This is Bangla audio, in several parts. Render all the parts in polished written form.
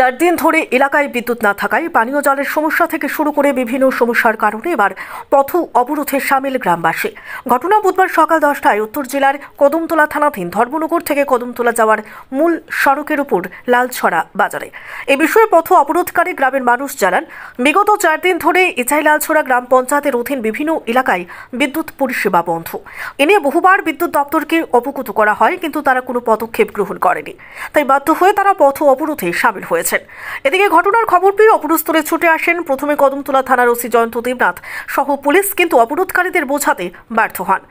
4 দিন ধরে এলাকায় বিদ্যুৎ না থাকায় পানীয় জলের সমস্যা থেকে শুরু করে বিভিন্ন সমস্যার কারণে এবার পথ অবরোধে সামিল গ্রামবাসী। ঘটনা বুধবার সকাল 10টায় উত্তর জেলার কদমতলা থানাধীন ধর্মনগর থেকে কদমতলা যাওয়ার মূল সড়কের উপর লালছড়া বাজারে। এ বিষয়ে পথ অবরোধকারী গ্রামের মানুষ জানান, বিগত 4 দিন ধরে ইচাই লালছড়া গ্রাম পঞ্চায়েতের অধীন বিভিন্ন এলাকায় বিদ্যুৎ পরিষেবা বন্ধ। এ নিয়ে বহুবার বিদ্যুৎ দপ্তরকে অবগত করা হয়, কিন্তু তারা কোনো পদক্ষেপ গ্রহণ করেনি। তাই বাধ্য হয়ে তারা পথ অবরোধে সামিল হয়েছে। এদিকে ঘটনার খবর পেয়ে অবরোধস্থলে ছুটে আসেন প্রথমে কদমতলা থানার ওসি জয়ন্ত দেবনাথ সহ পুলিশ, কিন্তু অবরোধকারীদের বোঝাতে ব্যর্থ হন।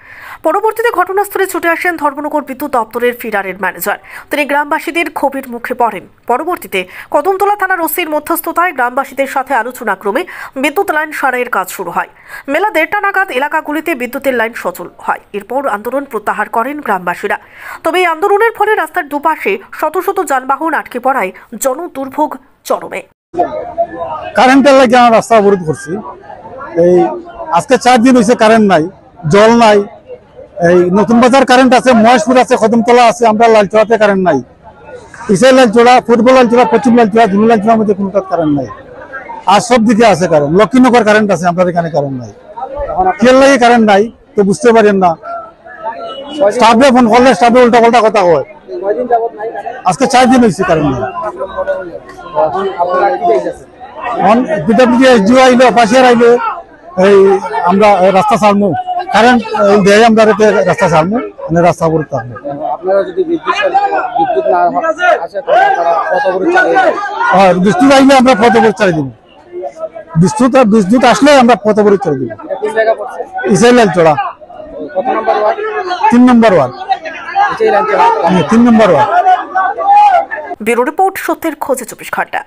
পরবর্তীতে ঘটনাস্থলে ছুটে আসেন ধর্মনগর বিদ্যুৎ দপ্তরের ফিডারের ম্যানেজার। তিনি গ্রামবাসীদের ক্ষোভের মুখে পড়েন। পরবর্তীতে কদমতলা থানার ওসির মধ্যস্থতায় গ্রামবাসীদের সাথে আলোচনা ক্রমে বিদ্যুৎ লাইন সারাইয়ের কাজ শুরু হয়। বেলা 1:30 নাগাদ এলাকাগুলিতে বিদ্যুতের লাইন সচল হয়। এরপর আন্দোলন প্রত্যাহার করেন গ্রামবাসীরা। তবে এই আন্দোলনের ফলে রাস্তার দুপাশে শত শত যানবাহন আটকে পড়ায় জনদুর্ভোগ চরমে। কারেন্টের লাগে আমরা রাস্তা অবরোধ করছি। এই আজকে 4 দিন হয়েছে কারেন্ট নাই, জল নাই। এই নতুন বাজার কারেন্ট আছে, মহেশপুর আছে, কদমতলা আছে, আমরা লালচড়াতে কারেন্ট নাই। ইসাই লালচড়া, ফুটবল লালচড়া, পশ্চিম লালচড়া, ধুনু লালচড়ার মধ্যে কোনোটা কারেন্ট নাই। আর সব দিকে আছে কারেন্ট। লক্ষ্মীনগর কারেন্ট আছে, আমরা এখানে কারেন্ট নাই। খেয়াল লাগে কারেন্ট নাই তো বুঝতে পারেন না। স্টাফে ফোন করলে স্টাফে উল্টা পাল্টা কথা হয়। আজকে 4 দিন হয়েছে কারেন্ট নাই। আইলো, পাশের আইলো, এই আমরা রাস্তা ছাড়বো, কারেন্ট দেয় আমরা রাস্তা ছাড়বো, মানে রাস্তা অবরোধ থাকবো। বিদ্যুৎ আইলে আমরা পথ অবরোধ চালিয়ে দিব। বিদ্যুৎ আসলে আমরা পথ অবরোধ চালিয়ে দিব। ইসাই লালচড়া 3 নম্বর ওয়ার্ড। 3 নম্বর ওয়ার্ড। ব্যুরো রিপোর্ট, সত্যের খোঁজে 24 ঘন্টা।